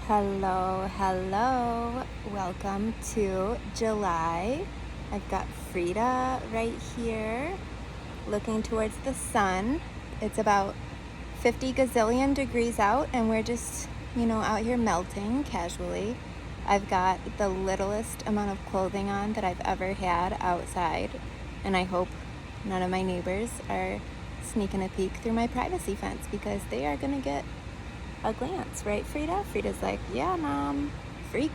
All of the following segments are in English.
Hello, hello. Welcome to July. I've got Frida right here looking towards the sun. It's about 50 gazillion degrees out, and we're just, out here melting casually. I've got the littlest amount of clothing on that I've ever had outside, and I hope none of my neighbors are sneaking a peek through my privacy fence because they are going to get a glance, right, Frida? Frida's like, yeah, Mom, freak.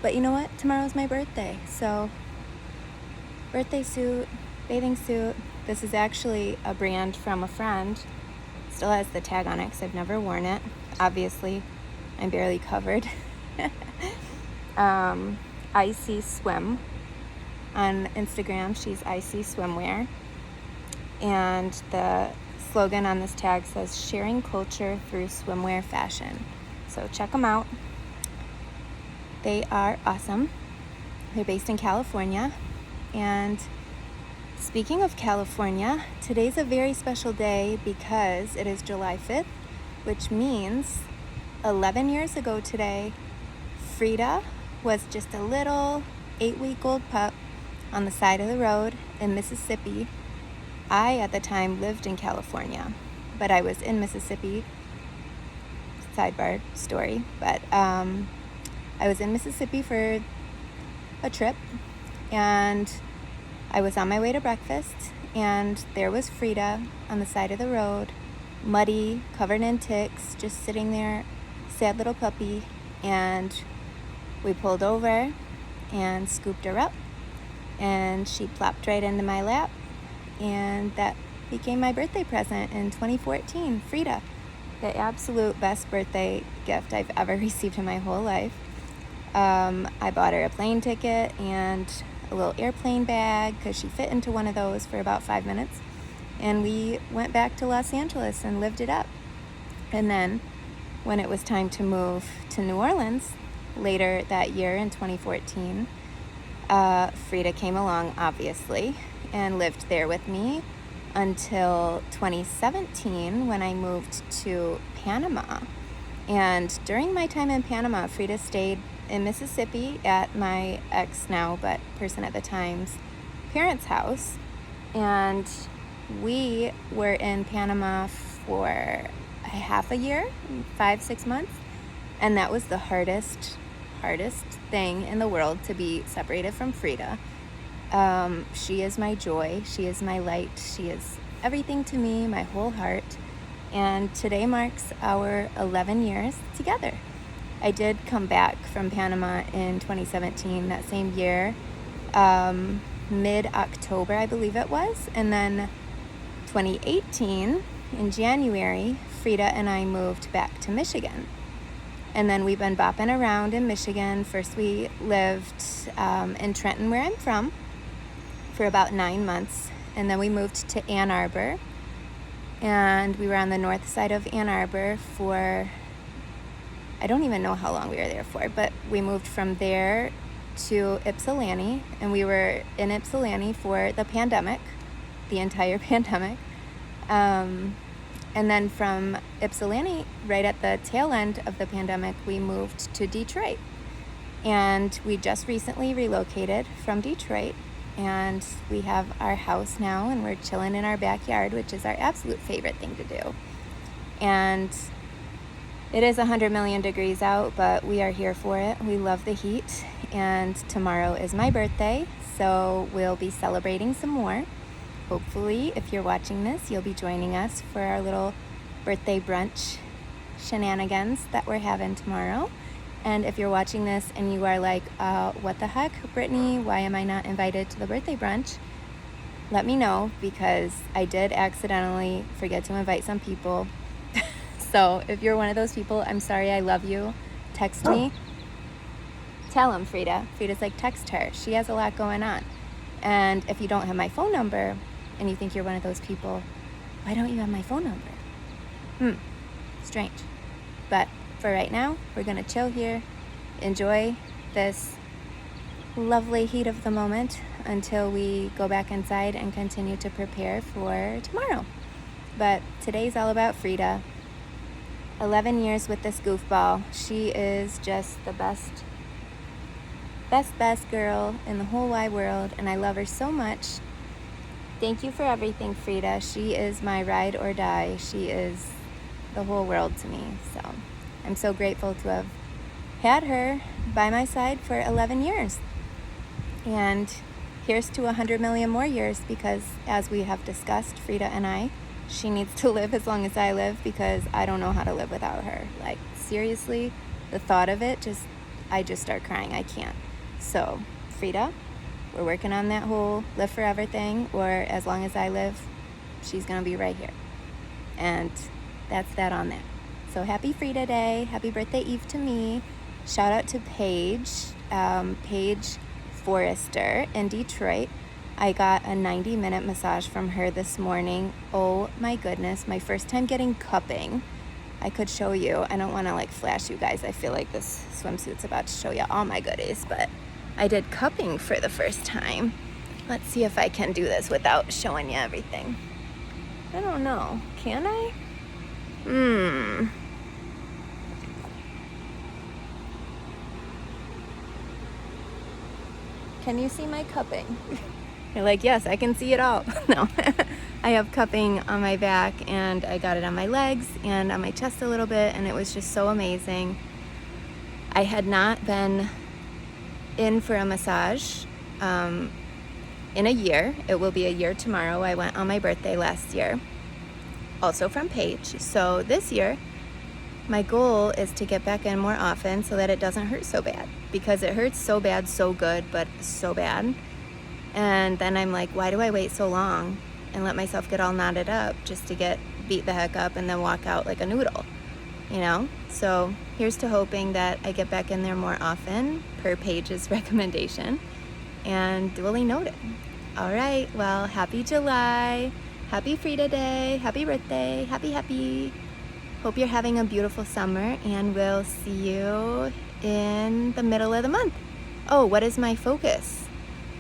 But you know what? Tomorrow's my birthday, so birthday suit, bathing suit. This is actually a brand from a friend. Still has the tag on it because I've never worn it. Obviously, I'm barely covered. Icy Swim. On Instagram, she's Icy Swimwear. And the slogan on this tag says, sharing culture through swimwear fashion. So check them out. They are awesome. They're based in California. And speaking of California, today's a very special day because it is July 5th, which means 11 years ago today, Frida was just a little 8-week-old pup on the side of the road in Mississippi. I, at the time, lived in California, but I was in Mississippi. Sidebar story, but I was in Mississippi for a trip, and I was on my way to breakfast, and there was Frida on the side of the road, muddy, covered in ticks, just sitting there, sad little puppy, and we pulled over and scooped her up, and she plopped right into my lap. And that became my birthday present in 2014, Frida. The absolute best birthday gift I've ever received in my whole life. I bought her a plane ticket and a little airplane bag because she fit into one of those for about 5 minutes. And we went back to Los Angeles and lived it up. And then when it was time to move to New Orleans later that year in 2014, Frida came along, obviously, and lived there with me until 2017 when I moved to Panama. And during my time in Panama, Frida stayed in Mississippi at my ex now, but person at the time's parents' house. And we were in Panama for a half a year, 5-6 months. And that was the hardest thing in the world, to be separated from Frida. She is my joy. She is my light. She is everything to me, my whole heart. And today marks our 11 years together. I did come back from Panama in 2017, that same year, mid-October, I believe it was. And then 2018, in January, Frida and I moved back to Michigan. And then we've been bopping around in Michigan. First we lived in Trenton, where I'm from, for about 9 months. And then we moved to Ann Arbor. And we were on the north side of Ann Arbor for, I don't even know how long we were there for, but we moved from there to Ypsilanti. And we were in Ypsilanti for the pandemic, the entire pandemic. And then from Ypsilanti, right at the tail end of the pandemic, we moved to Detroit. And we just recently relocated from Detroit. And we have our house now, and we're chilling in our backyard, which is our absolute favorite thing to do. And it is 100 million degrees out, but we are here for it. We love the heat. And tomorrow is my birthday, so we'll be celebrating some more. Hopefully, if you're watching this, you'll be joining us for our little birthday brunch shenanigans that we're having tomorrow. And if you're watching this and you are like, what the heck, Brittany, why am I not invited to the birthday brunch? Let me know, because I did accidentally forget to invite some people. So if you're one of those people, I'm sorry, I love you. Text me. Tell him, Frida. Frida's like, text her. She has a lot going on. And if you don't have my phone number and you think you're one of those people, why don't you have my phone number? Strange. But for right now, we're going to chill here, enjoy this lovely heat of the moment until we go back inside and continue to prepare for tomorrow. But today's all about Frida. 11 years with this goofball. She is just the best girl in the whole wide world, and I love her so much. Thank you for everything, Frida. She is my ride or die. She is the whole world to me. So I'm so grateful to have had her by my side for 11 years. And here's to 100 million more years, because as we have discussed, Frida and I, she needs to live as long as I live, because I don't know how to live without her. Like, seriously, the thought of it, I just start crying. I can't. So, Frida, we're working on that whole live forever thing, or as long as I live, she's going to be right here. And that's that on that. So happy Frida Day. Happy birthday Eve to me. Shout out to Paige Forrester in Detroit. I got a 90-minute massage from her this morning. Oh my goodness, my first time getting cupping. I could show you. I don't want to flash you guys. I feel like this swimsuit's about to show you all my goodies, but I did cupping for the first time. Let's see if I can do this without showing you everything. I don't know. Can I? Can you see my cupping? You're like, yes, I can see it all. No. I have cupping on my back, and I got it on my legs and on my chest a little bit, and it was just so amazing. I had not been in for a massage in a year. It will be a year tomorrow. I went on my birthday last year, also from Paige. So this year, my goal is to get back in more often so that it doesn't hurt so bad, because it hurts so bad, so good, but so bad. And then I'm like, why do I wait so long and let myself get all knotted up just to get beat the heck up and then walk out like a noodle, you know? So here's to hoping that I get back in there more often, per Paige's recommendation, and duly noted. All right, well, happy July, happy Frida Day, happy birthday, happy. Hope you're having a beautiful summer, and we'll see you in the middle of the month. Oh, what is my focus?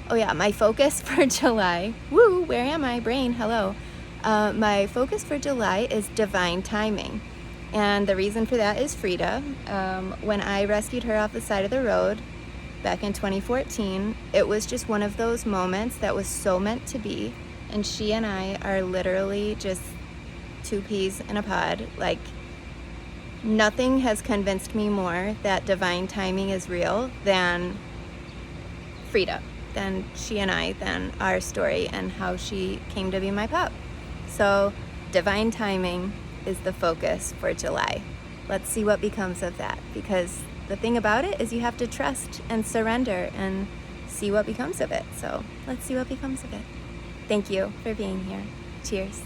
Oh yeah, my focus for July, woo, where am I? Brain, hello. My focus for July is divine timing. And the reason for that is Frida. When I rescued her off the side of the road back in 2014, it was just one of those moments that was so meant to be. And she and I are literally just two peas in a pod. Like, nothing has convinced me more that divine timing is real than Frida, than she and I, than our story and how she came to be my pup. So divine timing is the focus for July. Let's see what becomes of that, because the thing about it is you have to trust and surrender and see what becomes of it. So let's see what becomes of it. Thank you for being here. Cheers.